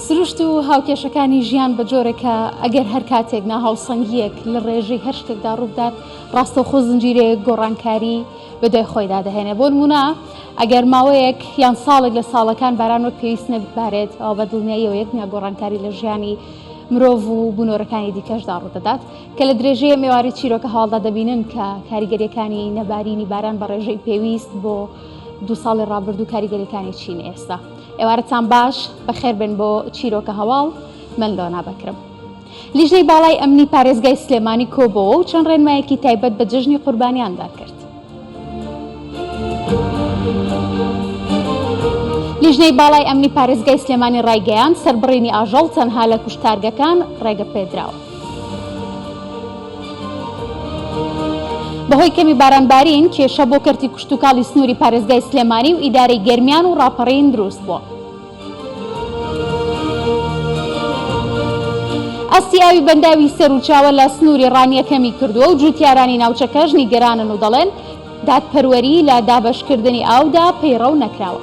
سروشت و هاوکێشەکانی ژیان بە جۆرێکە ئەگەر هەر کاتێک ناهاوسەنگیەک لە ڕێژەی هەر شتێکدا ڕوودات ڕاستەوخۆ زنجیرەیەک گۆڕانکاری بەدوای خۆیدا دەهێنێ. بۆ نمونە ئەگەر ماوەیەک یان ساڵێک لە ساڵەکان باران وەک پێویست نەبارێت ئەوە بە دڵنیاییەوە یەکمیان گۆڕانکاری لە ژیانی مرۆڤ و بوونۆرەکانی دیکەشدا ڕوودەدات کە لە درێژەیە مێواری چیرۆکە هەواڵدا دەبینن کە کاریگەریەکانی نەبارینی باران بە ڕێژەی پێویست بۆ 2 ساڵی ڕابردوو کاریگەریەکانی چین ئێستا. ئێوارەتان باش بەخێر بن بۆ چیرۆکە هەواڵ. من لۆنا بەکرم. لیژنەی باڵای ئەمنی پارێزگای سلێمانی کۆبووە و چەند ڕێنمایەکی تایبەت بە جژنی قوربانیاندا کرد. لیژنەی باڵای ئەمنی پارێزگای سلێمانی ڕایگەیان سەربڕینی ئاژەڵ تەنها لە کوشتارگەکان ڕێگە پێدراوە. بەهۆی کەمی بارانبارین کێشە بۆ کەرتی کوشتوکاڵی سنووری پارێزگای سلێمانی و ئیدارەی گەرمیان و ڕاپەڕین دروست بووە. ئەستی ئاوی بەنداوی سەر و چاوە لە سنووری ڕانیەکەمی کردووە و جوتیارانی ناوچەکەش نیگەرانن و دەڵێن دادپەروەری لە دابەشکردنی ئاودا پەیڕەو نەکراوە.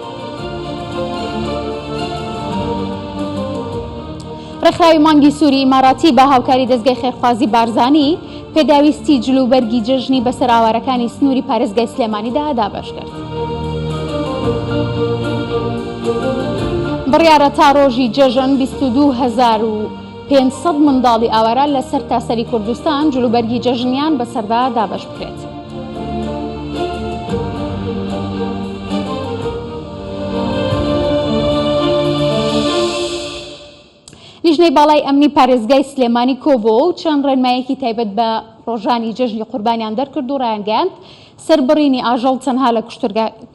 ڕێکخراوی مانگی سووری ئیماراتی بە هاوکاری دەستگای خێرخوازی بارزانی پێداویستی جلوبەرگی جژنی بەسەر ئاوارەکانی سنووری پارێزگای سلێمانیدا دابەش کرد. بڕیارە تا ڕۆژی جەژن 22,500 منداڵی ئاوارە لە سەر تاسەری کوردستان جلوبەرگی جەژنیان بەسەردا دابەش بکرێت. لیژنەی باڵای ئەمنی پارێزگای سلێمانی کۆبووە و چەند ڕێنمایەکی تایبەت بە ڕۆژانی جەژنی قوربانیان دەرکرد و ڕایانگەاند سەربڕینی ئاژەڵ تەنها لە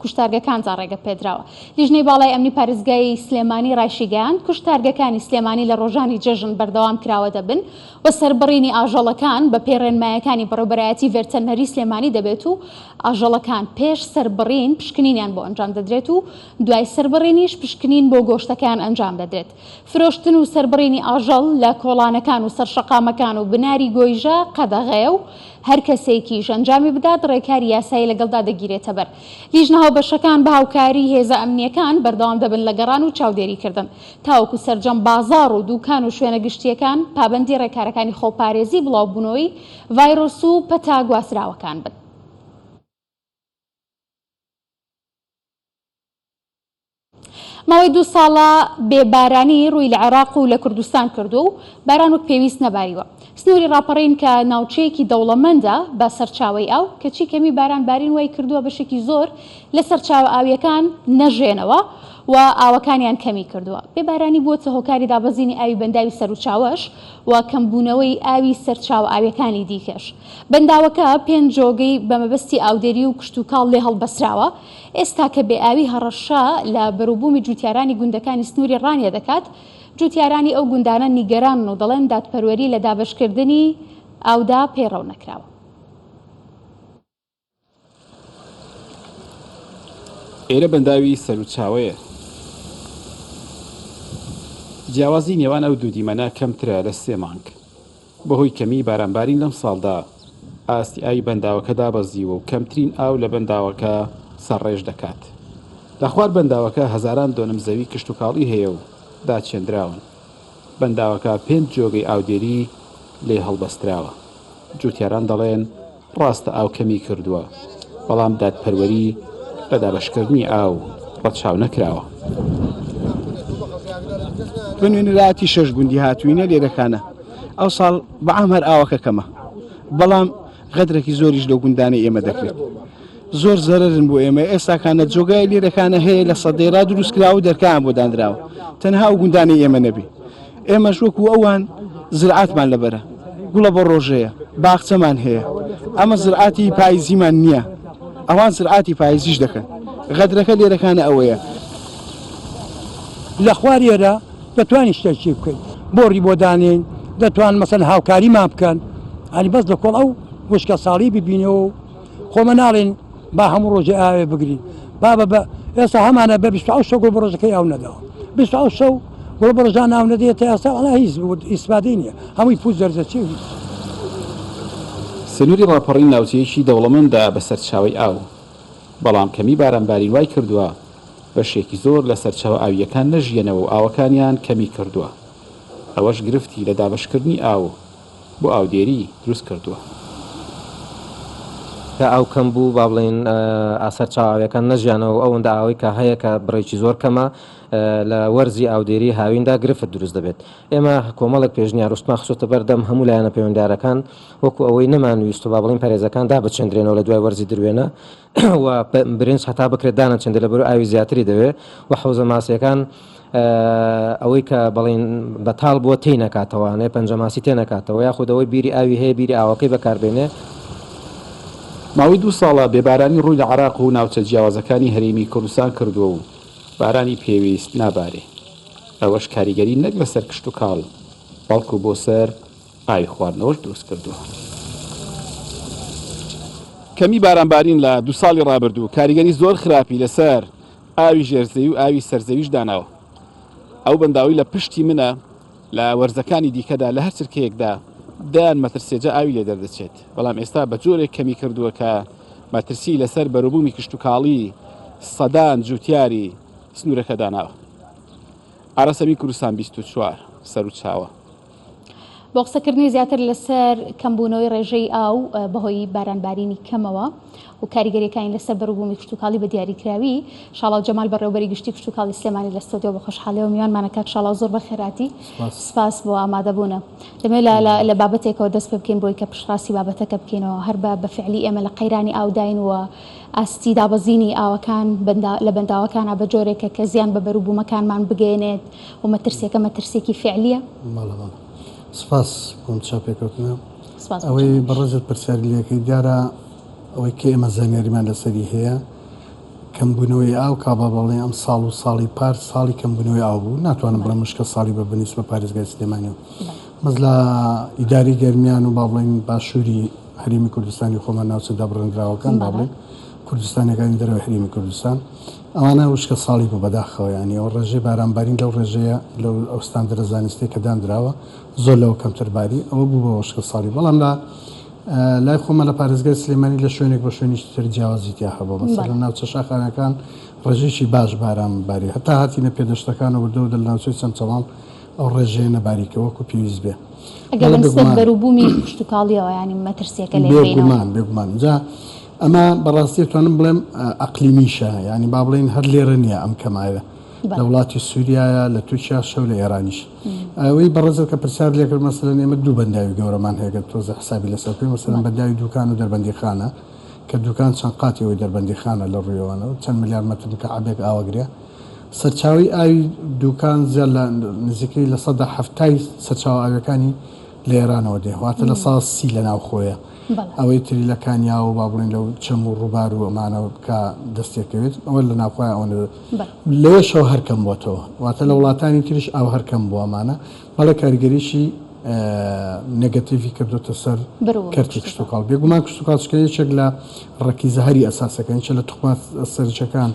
کوشتارگەکاندا ڕێگە پێدراوە. لیژنەی باڵای ئەمنی پارێزگای سلێمانی ڕایشیگەاند کوشتارگەکانی سلێمانی لە ڕۆژانی جەژن بەردەوام کراوە دەبن و سەربڕینی ئاژەڵەکان بە پێی ڕێنمایەکانی بەڕێوەبەرایەتی ڤێرتەنەری سلێمانی دەبێت و ئاژەڵەکان پێش سەربڕین پشکنینیان بۆ ئەنجام دەدرێت و دوای سەربڕینیش پشکنین بۆ گۆشتەکان ئەنجام دەدرێت. فرۆشتن و سەربڕینی ئاژەڵ لە کۆڵانەکان و سەرشەقامەکان و بناری گۆیژە قەدەغەیە و هەر کەسێکیش ئەنجامی بدات ڕێکاری یاسایی لەگەڵدا دەگیرێتە بەر. لیژنە هاوبەشەکان بە هاوکاری هێزە ئەمنیەکان بەردەوام دەبن لە گەڕان و چاودێریکردن تاوەکو سەرجەم بازاڕ و دووکان و شوێنە گشتیەکان پابەندی ڕێکارەکانی خۆپارێزی بڵاوبوونەوەی ڤایرۆس و پەتا گواستراوەکان بن. ماوەی 2 ساڵە بێبارانی ڕووی لە عێراق و لە کوردستان کردو و باران وەک پێویست نەباریوە. سنووری ڕاپەڕین کە ناوچەیەکی دەوڵەمەندە بە سەرچاوەی ئاو کەچی کەمی بارانبارین وای کردووە بەشێکی زۆر لە سەرچاوە ئاویەکان نەژێنەوە و ئاوەکانیان کەمی کردووە. بێبارانی بووە هۆکاری دابەزینی ئاوی بەنداوی سەر و چاوەش و کەمبوونەوەی ئاوی سەرچاوە ئاویەکانی دیکەش. بەنداوەکە 5 جۆگەی بە مەبەستی ئاودێری و کشتوکاڵ لێ هەڵبەسراوە. ئێستا کە بێ ئاوی هەڕەشە لە بەرووبوومی جوتیارانی گوندەکانی سنووری ڕانیە دەکات جوتیارانی ئەو گوندانە نیگەران و دەڵێن دادپەروەری لە دابەشکردنی ئاودا پەیڕەو نەکراوە. ئێرە بەنداوی سەر و چاوەیە. جیاوازی نێوان ئەو دوو دیمەنە کەمترە لە 3 مانگ. بەهۆی کەمی بارانبارین لەم ساڵدا ئاستی ئاوی بەنداوەکە دابەزیوە و کەمترین ئاو لە بەنداوەکە سەرڕێژ دەکات. لە خوار بەنداوەکە هەزاران دۆنم زەوی کشتوکاڵی هەیە و داچێنراون. بەنداوەکە 5 جۆگەی ئاودێری لێ هەڵبەستراوە. جوتیاران دەڵێن ڕاستە ئاو کەمی کردووە بەڵام دادپەروەری لە دابەشکردنی ئاو ڕەتچاو نەکراوە. بنوێنراتی 6 گوندی هاتووینە لێرەکانە ئەو ساڵ بەعام هەر ئاوەکە کەمە بەڵام غەدرێکی زۆریش لەو گوندانە ئێمە دەکرێت. زۆر زەررن بۆ ئێمە ئێستاکانە جۆگای لێرەکانە هەیە لە سەدەیڕا دروستکراوە و دەرکان بۆ دانراوە تەنها ئەو گوندانی ئێمە نەبی. ئێمەش وەکو ئەوان زرعاتمان لەبەرە گوڵە بە ڕۆژەیە باخچەمان هەیە ئەمە زرعاتی پاییزیمان نییە ئەوان زرعاتی پاییزیش دەکەن. غەدرەکە لێرەکانە ئەوەیە لە خوارێرە دەتوانین شتێکی بکەین بۆڕی بۆ دانێن دەتوان مەسەن هاوکاریمان بکەن ئەنی بەس لە کۆڵ ئەو وشکە ساڵی ببینەوە خۆمە ناڵێن با هەموو ڕۆژێ ئاوێ بگرین با بە ئێستا هەمانە بە 28 گوڵ بە ڕۆژەکەی ئەو نەداوە 28 وڵ بەڕژان ناو نەدێت تا ئێستا ئەڵا هیچ ئیسپادەی نییە هەمووی پووز دەرزەچێ سنووری ڕاپەڕی ناوچەیەکی دەوڵەمەندە بەسەر چاوی ئاو بەڵام کەمی بارانباری وای کردووە بەشێکی زۆر لە سەرچاوە ئاویەکان نەژیەنەوە و ئاوەکانیان کەمی کردووە ئەوەش گرفتی لە دابشکردنی ئاو بۆ ئاودێری دروست کردووە کە ئاو کەم بوو با بڵێن ئاسەر چاوەکان نەژیانەوە ئەوەندە ئاوی کە هەیە کە بڕێکی زۆر کەمە لە وەرزی ئاودێری هاویندا گرفت دروست دەبێت ئێمە کۆمەڵک پێشنیار ڕستمان خسۆتە بەردەم هەموو لایەنە پەیوەنددارەکان وەکو ئەوەی نەمانویست و با بڵین پارێزەکان دابچێندرێنەوە لە دوای وەرزی دروێنە و برنج هەتا بکرێت دانە چندە لە بەرو ئاوی زیاتری دەوێت و حوزە ماسیەکان ئەوەی کە بەڵین بەتاڵ بووە تی نەکاتەوانێ پەنجەماسی تێ نەکاتەوە یاخودەوەی بیری ئاوی هەیە بیری ئاوەکەی بەکاربێنێ ماوەی 2 ساڵە بێبارانی ڕووی لە عراق و ناوچە جیاوازەکانی هەرێمی کوردستان کردووە و بارانی پێویست نابارێ ئەوەش کاریگەری نەک لەسەر کشت و کاڵ بەڵکو بۆ سەر ئاوی خواردنەوەش دروست کردووە کەمی بارانبارین لە 2 ساڵی ڕابردوو کاریگەری زۆر خراپی لەسەر ئاوی ژێرزەوی و ئاوی سەرزەویش داناوە ئەو بەنداوی لە پشتی منە لە وەرزەکانی دیکەدا لە هەر چرکەیەکدا دایان مەترسێجە ئاوی لێ دەردەچێت بەڵام ئێستا بە جۆرێک کەمی کردووە کە مەترسی لەسەر بەروبوومی کشت و کاڵی سەدان جوتیاری سنوورەکە داناوە ئارەسەمی کوردستان 24 سەر و چاوە بۆ قسەکردنی زیاتر لەسەر کەمبوونەوەی ڕێژەی ئاو بەهۆی بارانبارینی کەمەوە و کاریگەریەکانی لەسەر بەروبوومی کشت و کاڵی بە دیاریکراوی شاڵاو جەمال بەڕێوەبەری گشتی کشت و کاڵی سلێمانی لە ستۆدیۆ بە خۆشحاڵیەوە میوانمانەکات شاڵاو زۆر بەخێراتی سپاس بۆ ئامادەبوونە دەمێت لە بابەتێکەوە دەست پێ بکەین بۆی کە پشتڕاستی بابەتەکە بکەینەوە هەر بە فعلی ئێمە لە قەیرانی ئاوداین و ئاستی دابەزینی ئاوەکان لە بەنداوەکانە بە جۆرێکە کە زیان بە بەروبوومەکانمان بگەێنێت و مەترسێکە مەترسێکی فعلیە سپاس بۆم چاپێکەوتنە ئەوەی بەڕێزت پرسیاری لەکەی دیارە ئەوەی کە ئێمە زانیاریمان لەسەری هەیە کەمبوونەوەی ئاو کابا بەڵێ ئەم ساڵ و ساڵی پار ساڵی کەمبوونەوەی ئاو بوو ناتوانم بڵێم مشکە ساڵی بە بنیست بە پارێزگای سلێمانی و مەز لە ئیداری گەرمیان و با بڵێن باشووری هەرێمی کوردستانی خۆمان ناوچەدا بڕێنراوەکان با بڵێن کوردستانەکانی دەرەوەی هەرێمی کوردستان ئەوانە وشکە ساڵی بۆ بەداخەوە ینی ئەو ڕێژەی بارانبارین لەو ڕێژەیە لەو ئەوستاندرە زانستی کە دانراوە زۆر لەوە کەمترباری ئەوە بوو بە وشکە ساڵی بەڵام لای خۆمە لە پارێزگای سلێمانی لە شوێنێک بە شوێنی تر جیاوازیتیا هەبوو مەسەڵەن ناوچە شاخانەکان ڕێژێکی باش بارانباری هەتا هاتیینە پێدەشتەکانە وردەوە دە ناوچەی چەند چەڵام ئەو ڕێژەیە نەباریکە وەکو پێویست بێ بەروبوومی کشت و کاڵیەوە ینی مەترسیەکە لێ بێگومان جا ئەمە بەڕاستی توانم بڵێم ئەقلیمیشە ینی با بڵێن هەر لێرە نییە ئەم کەمایە لە وڵاتی سووریایە لە تووشیا شەو لە ئێرانیش ئەوەی بەڕێزت کە پرسیار لێکرد مەسەلەن ئێمە دوو بەنداوی گەورەمان هەیە تۆزە حسابی لەسەر پێ مەسەلەن بەنداوی دوکان و دەربەندیخانە کە دوکان چەند قاتیەوەی دەربەندیخانە لە ڕوویەوەنە و چەند میلیارد مەتر کە عەبێک ئاوەگرێ سەرچاوی ئاوی دوکان زیاد لە نزیکەی لە 170 سەرچاو ئاوەکانی لە ئێرانەوە دێ واتە لە ساڵ 30 لە ناو خۆیە ئەوەی تری لە کانیاوە با بڵێن لەو چەم و ڕووبار و ئەمانەوە کە دەستێکەوێت ئەوە لە ناوخۆی ئەوە لێشەوە هەرکەم بۆتەوە واتە لە وڵاتانی تریش ئاو هەرکەم بووە ئەمانە بەڵێ کاریگەریشی نگەتیڤی کردوتە سەر کەرتی کشت و کاڵ بێگومان کشت و کاڵچکەیەکێک لە ڕەکیزە هەری ئەساسەکەن چە لە توخمات سەرچەکان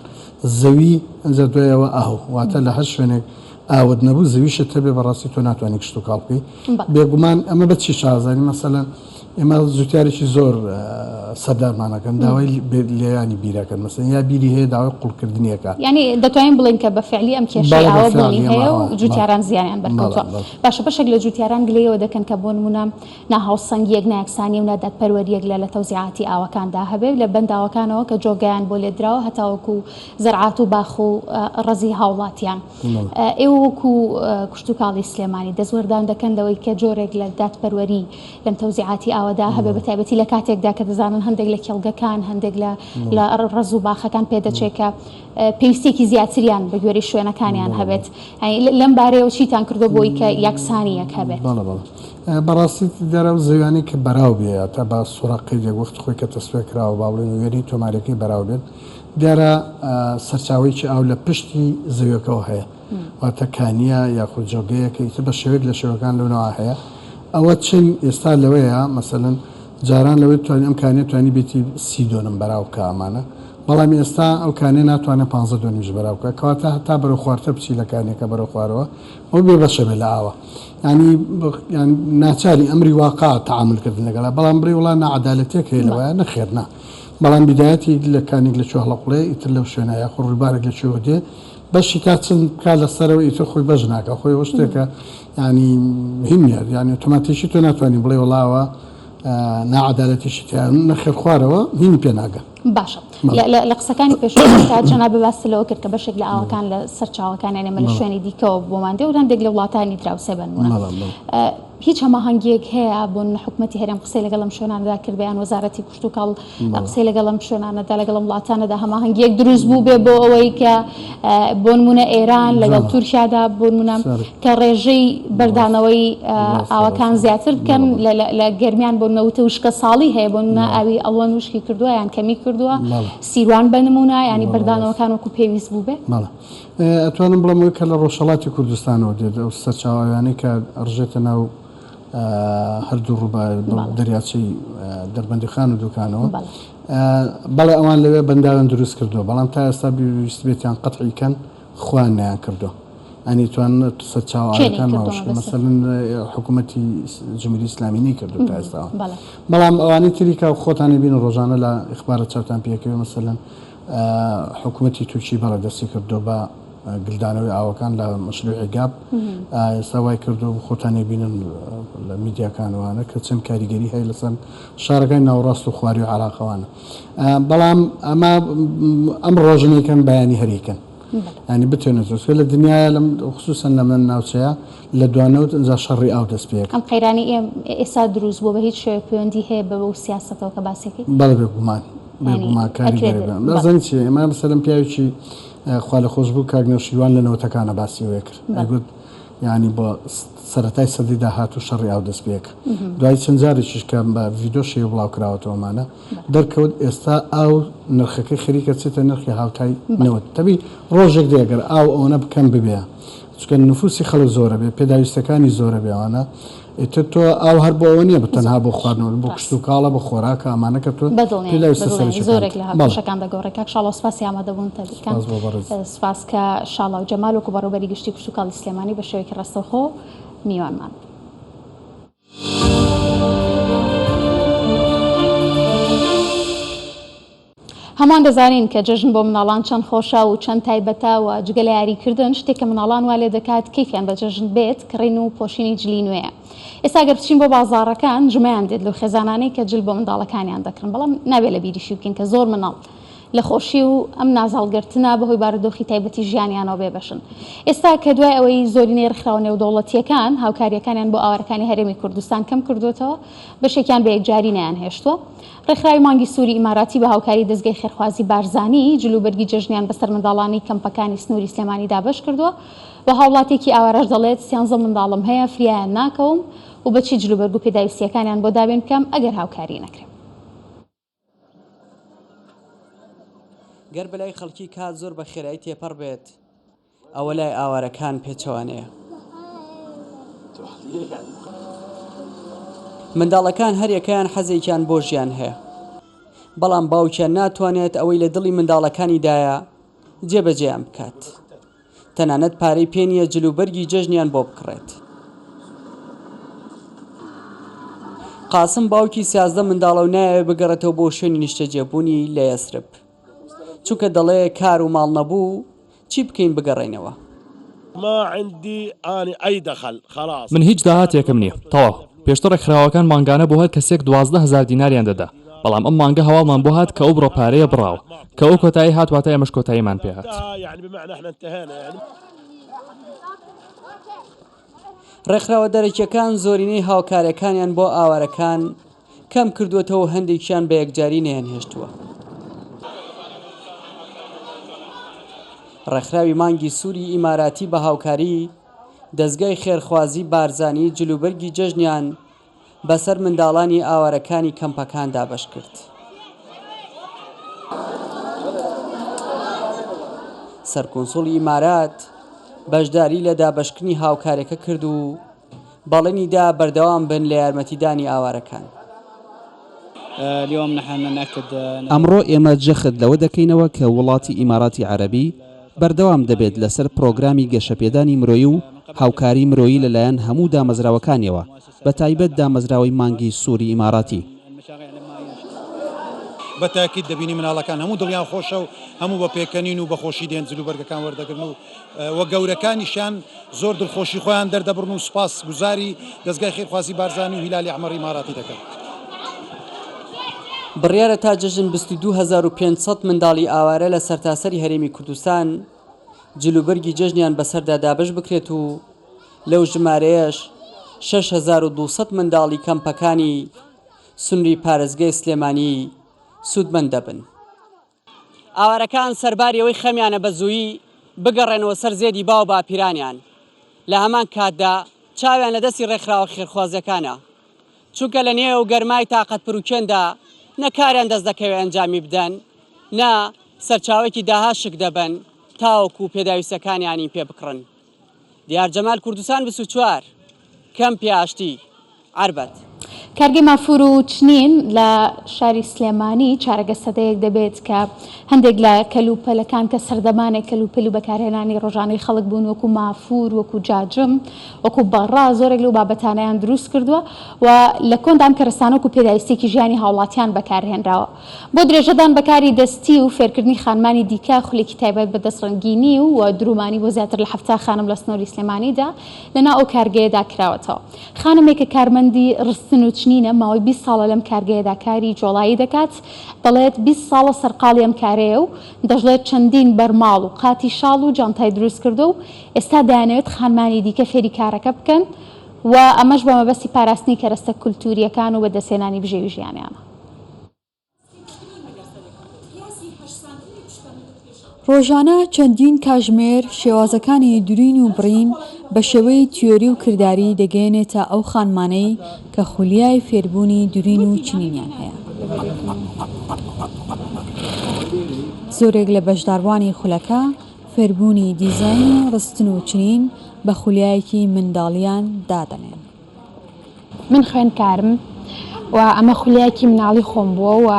زەوی ئەنجە دوایەوە ئاو واتە لە هەر شوێنێک ئاوت نەبوو زەویشت هەبێ بەڕاستی تۆ ناتوانانی کشت و کاڵ بکەی بێگومان ئەمە بە چی شازانی مەسەلەن ئێمە زووتارێکی زۆر سەردارمانەکەن داوای لێیانی بیرەکەن مەسەن یا بیری هەیە داوای قوڵکردنیەکە ینی دەتوانین بڵێن کە بە فعلی ئەم کێشەی ئاوە بوونی هەیە و جوتیاران زیانیان بەرکەوتووە باشە بەشێک لە جوتیاران گلەیەوە دەکەن کە بۆ نمونە ناهاوسەنگیەک نایەکسانی و نادادپەروەریەک لە تەوزیعاتی ئاوەکاندا هەبێت لە بەنداوەکانەوە کە جۆگەیان بۆ لێدراوە هەتاوەکو زەرعات و باخ و ڕەزی هاوڵاتیان ئێوە وەکو کشت و کاڵی سلێمانی دەزوەردان دەکەندەوەی کە جۆرێک لە دادپەروەری لەم تەوزیعاتی ئاوەدا هەبێ بە تایبەتی لە کاتێکدا کە دەزانن هەندێک لە کێڵگەکان هەندێک لە ڕەز و باخەکان پێدەچێکە پێویستێکی زیاتریان بە گوێرەی شوێنەکانیان هەبێت لەم بارەیەوە چیتان کردو بۆی کە یەکسانیەک هەبێت بەڕاستی دەرە و زەویانی کە بەراو بێ تا بە سوڕقی لێگوخت خۆی کە تەسوێ کراوە باڵێن وێری تۆمارەکەی بەراو بێت دیارە سەرچاوێکی ئاو لە پشتی زەویەکەەوە هەیە واتە کانیە یاخود جۆگەیەکە ئیتر بە شێوێک لە شێوەکان لەونەوە هەیە ئەوە چین ئێستا لەوەیە مەسەلەن جاران لەوەی توانین ئەم کانێت توانی بێتی 30 دۆنم بەراو کە ئەمانە بەڵام ئێستا ئەو کانێ ناتوانێت 15 دوێنیش بەراوکە کەواتە هەتا بەرەو خوارتە بچی لە کانێکە بەرەو خوارەوە ئەو بێ بەشە بێ لە ئاوە ینی ناچاری ئەمری واقع تعاملکردن لەگەڵا بەڵام بڕێ وڵا نەعەدالەتێک هەیە لەوەیە نەخێرنا بەڵام بدایەتی لە کانێک لە چۆ هەڵەقڵێ ئیتر لەو شوێنە خۆ ڕووبارێک لە چێوە دێ بەشی کا چند کا لەسەرەوە ئیتر خۆی بەش ناکە خۆی وە شتێکە ینی هیمە ینی ئۆتۆماتیشی تۆ ناتوانانی بڵێ وڵاوە نەعەدالەتیشی نەخێر خوارەوە هینی پێ ناگە باشە لە قسەکانی پێش جەناب بەباستلەوە کرد کە بەشێک لە ئاوەکان لە سەر چاوەکانیان ئێمە لە شوێنی دیکەوە بۆمان دێ و هەندێک لە وڵاتانی دراوسێ بنمونە هیچ هەماهەنگیەک هەیە بۆ حکوومەتی هەرێم قسەی لەگەڵم شوێنانەدا کردیان وەزارەتی کشت و کاڵ قسەی لەگەڵم شوێنانەدا لەگەڵم وڵاتانەدا هەماهەنگیەک دروست بوو بێ بۆ ئەوەی کە بۆ نمونە ئێران لەگەڵ تورکیادا بۆ نمونە کە ڕێژەی بەردانەوەی ئاوەکان زیاتر بکەن لە گەرمیان بۆ نەوتە وشکە ساڵی هەیە بۆ نمونە ئاوی ئەڵوان وشکی کردووە یان کەمی کردووە سیروان بنمونە ینی بەردانەوەکان وەکو پێویست بوو بێ ئەتوانم بڵێمەوەی کە لە ڕۆژهەڵاتی کوردستانەوە دێت ئەو سەرچاویانەی کە ڕژێتە ناو هەردوو ڕووبار دەریاچەی دەربەندیخان و دوکانەوە بەڵێ ئەوان لەوێ بەنداوێن دروست کردووە بەڵام تا ئێستا ویست بێتیان قەتعیکەن خوان نیان کردو ئەنی توانێت سەرچاوەکان ماوەشکە مەسەلەن حکوومەتی جمهوری ئیسلامی نەیکردو تا ئێستاوە بەڵام ئەوانەی تریکە خۆتانی بین ڕۆژانە لە ئیخبارە چاوتان پێکەوە مەسەلەن حکوومەتی تورکی بەڕێدەستی کردو بە گلدانەوەی ئاوەکان لە مەشروعی گاب ساوای کردو خۆتانی بینن لە میدیاکانوانە کە چەند کاریگەری هەیە لەسەر شارەکەی ناوڕاست و خواری و عراقەوانە بەڵام ئەمە ئەم ڕۆژنێکەن بەیانی هەریکەن ینی بتێنە زۆر لە دنیاە لەم خصوصا لە من ناوچەیە لە دوانەوت ئەجا شەڕی ئاو دەست پێک ئەم قەیرانی ئێستا دروست بوو بە هیچ شێوە پەیوەندی هەیە بە و سیاسەتەوە کە باسێکی بەڵێ بێگومان بێگومان کاریگەری بەزەنی چی ئێمە مەسەلەن پیاوێکی خوا لە خۆش بوو کاگنەوشیوان لە نەوەتەکانە باسی وێ کرد ئەگوت ینی بۆ سەرەتای سەدی داهات و شەڕی ئاو دەست پێک دوای چەند جارێکیش کە بە ڤیدۆشی بڵاو کراوەتەوەمانە دەرکەوت ئێستا ئاو نرخەکەی خەریکە چێتە نرخی هاوتای نەوت تەبی ڕۆژێک دێگەر ئاو ئەوەنە بکەم ببێ چکە نفوسی خەڵک زۆرە بێ پێداویستەکانی زۆرە بێوانە ئیتر تۆ ئاو هەر بۆ ئەوە نییە بتەنها بۆ خواردنەوە بۆ کشت و کاڵە بە خۆراکە ئەمانەکە تۆ زۆرێک لە هەشەکان دەگەڕێکە شاڵ سپاسی ئامادەبوون تەبیکان سپاس کە شاڵا و جەمال وەکو بەڕێوەبەری گشتی کشت و کاڵی سلێمانی بە شێوەیەکی ڕاستەوخۆ میوانمان هەمان دەزانین کە جەژن بۆ مناڵان چەند خۆشە و چەند تایبەتە و جگە لە یاریکردن شتێکە مناڵان وا لێ دەکات کەیفیان بە جەژن بێت کڕین و پۆشینی جلی نوێیە ئێستا گەر بچین بۆ بازاڕەکان ژمەیان دێت لەو خێزانانەی کە جل بۆ منداڵەکانیان دەکردن بەڵام نابێت لە بیریشی بکەین کە زۆر مناڵ لە خۆشی و ئەم نازاڵگرتنە بەهۆی بارودۆخی تایبەتی ژیانیانەوە بێبەشن ئێستا کە دوای ئەوەی زۆرینەی ڕخراوە نێودەوڵەتیەکان هاوکاریەکانیان بۆ ئاوارەکانی هەرێمی کوردستان کەم کردوێتەوە بەشێکیان بە یەکجاری نەیان هێشتووە ڕێکخراوی مانگی سووری ئیماراتی بە هاوکاری دەستگای خێرخوازی بارزانی جلوبەرگی جەژنیان بەسەر منداڵانی کەمپەکانی سنووری سلێمانی دابەش کردووە و هاوڵاتێکی ئاوارەش دەڵێت 13 منداڵم هەیە فریایان ناکەوم و بەچی جلوبەرگ و پێداویستیەکانیان بۆ دابێن بکەم ئەگەر هاوکاری نەکرێت گەر بەلای خەڵکی کات زۆر بە خێرایی تێپەڕ بێت ئەوە لای ئاوارەکان پێچەوانەیە منداڵەکان هەریەکەیان حەزێکیان بۆ ژیان هەیە بەڵام باوکیان ناتوانێت ئەوەی لە دڵی منداڵەکانیدایە جێبەجێیان بکات تەنانەت پارەی پێنیە جلوبەرگی جەژنیان بۆ بکڕێت قاسم باوکی 13 منداڵە و نایەوێت بگەڕێتەوە بۆ شوێنی نیشتەجێبوونی لە یەسرب چونکە دەڵێ کار و ماڵ نەبوو چی بکەین بگەڕێنەوە من هیچ داهاتێکم نییە تەواو پێشتر ڕێکخراوەکان مانگانە بۆ هەر کەسێک 12,000 دیناریان دەدا بەڵام ئەم مانگە هەواڵمان بۆ هات کە ئەو بڕۆ پارەیە بڕاوە کە ئەو کۆتایی هاتواتە ئێمەش کۆتاییمان پێهات ڕێکخراوە دەرەکیەکان زۆرینەی هاوکاریەکانیان بۆ ئاوارەکان کەم کردوێتەوە هەندێکیان بە یەکجاری نەیان هێشتووە ڕێکخراوی مانگی سووری ئیماراتی بە هاوکاری دەستگای خێرخوازی بارزانی جلوبەرگی جەژنیان بەسەر منداڵانی ئاوارەکانی کەمپەکان دابەش کرد سەرکۆنسۆڵی ئیمارات بەشداری لە دابەشکردنی هاوکارێکە کرد و بەڵێنیدا بەردەوام بن لە یارمەتیدانی ئاوارەکان اليوم نحن نأكد ئەمڕۆ ئێمە جەخت لەوە دەکەینەوە کە وڵاتی ئیماراتی عەرەبی بەردەوام دەبێت لەسەر پرۆگرامی گەشەپێدانی مرۆیی و هاوکاری مرۆیی لەلایەن هەموو دامەزراوەکانیەوە بە تایبەت دامەزراوەی مانگی سووری ئیماراتی. بەتاکید دەبینی مناڵەکان هەموو دڵیان خۆشە و هەموو بە پێکەنین و بەخۆشی دێن جلوبەرگەکان وەردەگرن و وە گەورەکانیشان زۆر دڵخۆشی خۆیان دەردەبڕن و سوپاس گوزاری دەستگای خێرخوازی بارزانی و هیلالی ئەحمەر ئیماراتی دەکەن. بڕیارە تا جەژن 22,500 منداڵی ئاوارە لە سەرتاسەری هەرێمی کوردستان جلوبەرگی جەژنیان بەسەردا دابش بکرێت و لەو ژمارەیەش 6,200 منداڵی کەمپەکانی سنووری پارێزگای سلێمانی سوودمەند دەبن. ئاوارەکان سەرباریەوەی خەمیانە بە زوویی بگەڕێنەوە سەر زێدی باو باپیرانیان لە هەمان کاتدا چاویان لە دەستی ڕێکخراوە خێرخوازەکانە چونکە لە نێو گەرمای تاقەت پروکێندا نەکاریان دەست دەکەوێت ئەنجامی بدەن نا سەرچاوێکی داها شک دەبن تاوەکو پێداویستەکانیانی پێ بکڕن. دیار جەمال کوردستان 24 کەمپی ئاشتی عەربەت. کارگەی مافور و چنین لە شاری سلێمانی چارەگە سەدەیەک دەبێت کە هەندێک لە کەلوپەلەکان کە سەردەمانێک کەلوپەل و بەکارهێنانی ڕۆژانەی خەڵک بوون وەکو مافور وەکو جاجم وەکو بەڕا زۆرێک لەو بابەتانەیان دروست کردووە و لە کۆندام کە ڕستانە وەکو پێداویستێکی ژیانی هاوڵاتیان بەکارهێنراوە بۆ درێژەدان بەکاری دەستی و فێرکردنی خانمانی دیکە خولێکی تایبەت بە دەستڕەنگینی و درومانی بۆ زیاتر لە 7 خانم لە سنووری سلێمانیدا لەناو ئەو کارگەیەدا کراوەتەوە. خانمێکە کارمەندی ڕستن و چنینە ماوەی 20 ساڵە لەم کارگەیەدا کاری جۆڵایی دەکات دەڵێت 20 ساڵە سەرقاڵی ئەم کارەیە و دەژڵێت چەندین بەرماڵ و قاتی شاڵ و جانتای دروست کردو و ئێستا دەیانەوێت خانمانی دیکە فێری کارەکە بکەن و ئەمەش بە مەبەستی پاراستنی کەرەستە کولتوریەکان و بەدەستهێنانی بژێوی ژیانیانە. ڕۆژانە چەندین کاژمێر شێوازەکانی درین و بڕین بە شێوەی تیۆری و کردداری دەگەێنێتە ئەو خانمانەی کە خولیای فێربوونی درین و چنینیان هەیە. زۆرێک لە بەشداروانی خولەکە فێربوونی دیزاین و ڕستن و چنین بە خولیایەکی منداڵیان دادەنێن. من خوێندکارم و ئەمە خولیایەکی مناڵی خۆم بووە و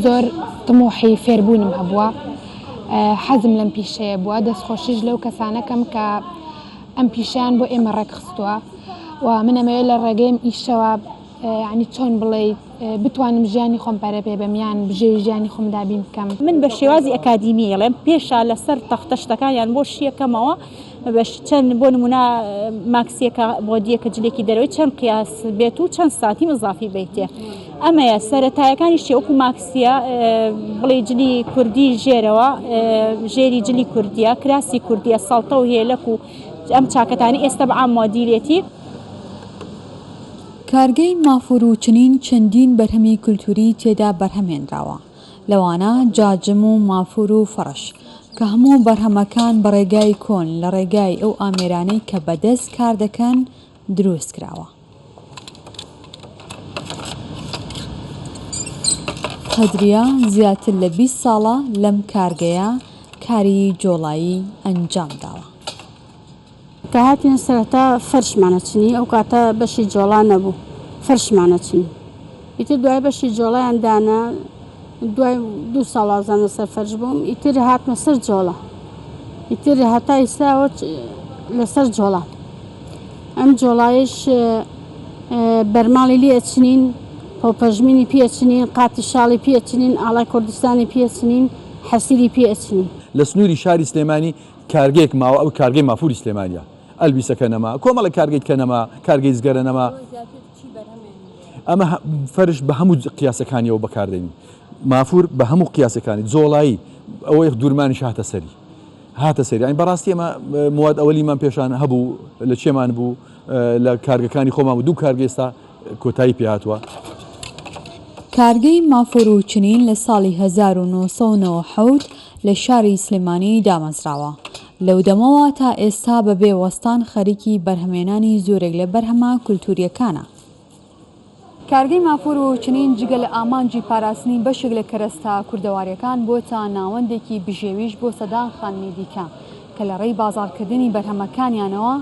زۆر تمۆحی فێربوونم هەبووە. حەزم لەم پیشەیە بووە دەستخۆشیش لەو کەسانەکەم کە ئەم پیشیان بۆ ئێمە ڕێکخستووە و من ئەمەوێت لە ڕێگەیم ئیشەوە ینی چۆن بڵێ بتوانم ژیانی خۆم پەرە پێ بەمیان بژێوی ژیانی خۆم دابین بکەم. من بە شێوازی ئەکادیمی ئەڵێم پێشە لەسەر تەختە شتەکانیان بۆ شیەکەمەوە چەند بۆ نمونە ماکسیەکە بۆ دیەکە جلێکی دەرەوەی چەند قیاس بێت و چەند ساتی مزافی بیتێ. ئەمەیە سەرەتایەکانی شێوەکو ماکسیە بڵێ جلی کوردی ژێرەوە ژێری جلی کوردیە کراسی کوردیە ساڵتە و هێلک و ئەم چاکەتانی ئێستا بە عام مۆدیلێتی. کارگەی مافور و چنین چەندین بەرهەمی کولتوری تێدا بەرهەمێنراوە لەوانە جاجم و مافور و فەڕش کە هەموو بەرهەمەکان بە ڕێگای کۆن لە ڕێگای ئەو ئامێرانەی کە بەدەست کار دەکەن دروست کراوە. قەدریا زیاتر لە 20 ساڵە لەم کارگەیە کاری جۆڵایی ئەنجام داوە. کە هاتین سەرەتا فەرشمانە چنی ئەو کاتە بەشی جۆڵا نەبوو فەرشمانە چنی ئیتر دوای بەشی جۆڵایان دانا دوای 2 ساڵ ئازانە سەر فەرش بووم ئیتر هاتمە سەر جۆڵە ئیتر هەتا ئێستاوە لەسەر جۆڵا ئەم جۆڵایش بەرماڵی لێ ئەچنین پۆپەژمینی پێچنین قاتی شاڵی پێچنین ئاڵای کوردستانی پێچنین حەسیری پێچنین. لە سنووری شاری سلێمانی کارگەیەک ماوە ئەو کارگەی مافوری سلێمانیە ئەلبیسەکە نەما کۆمەڵە کارگەیت کە نەما کارگەی زگەرە نەما ئەمە فەرش بە هەموو قیاسەکانیەوە بەکاردێنین مافور بە هەموو قیاسەکانی جۆڵایی ئەوەی دوورمانیش هاتە سەری ئەین بەڕاستی ئەمە مواد ئەوەلیمان پێشان هەبوو لە چێمان بوو لە کارگەکانی خۆمان بوو دوو کارگەێستا کۆتایی پێهاتوە. کارگەی مافور و چنین لە ساڵی 1990 لە شاری سلێمانی دامەزراوە لەو دەمەوە تا ئێستا بەبێ وەستان خەریکی بەرهەمێنانی زۆرێک لە بەرهەمە کولتوریەکانە. کارگەی مافور و چنین جگە لە ئامانجی پاراستنی بەشێک لە کەرەستە کوردەواریەکان بۆتە ناوەندێکی بژێویش بۆ سەدان خانمی دیکە کە لە ڕێی بازاڕکردنی بەرهەمەکانیانەوە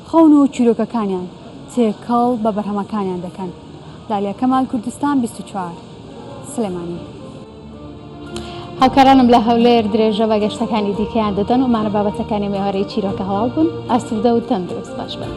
خەون و چیرۆکەکانیان تێکەڵ بە بەرهەمەکانیان دەکەن. دالیا کەمال کوردستان 24 سلێمانی. هاوکارانم لە هەولێر درێژەوە گەشتەکانی دیکەیان دەدەن و مانە بابەتەکانی مێوارەی چیرۆکە هەواڵ بوون ئاسوودە و تەندروست باش بن.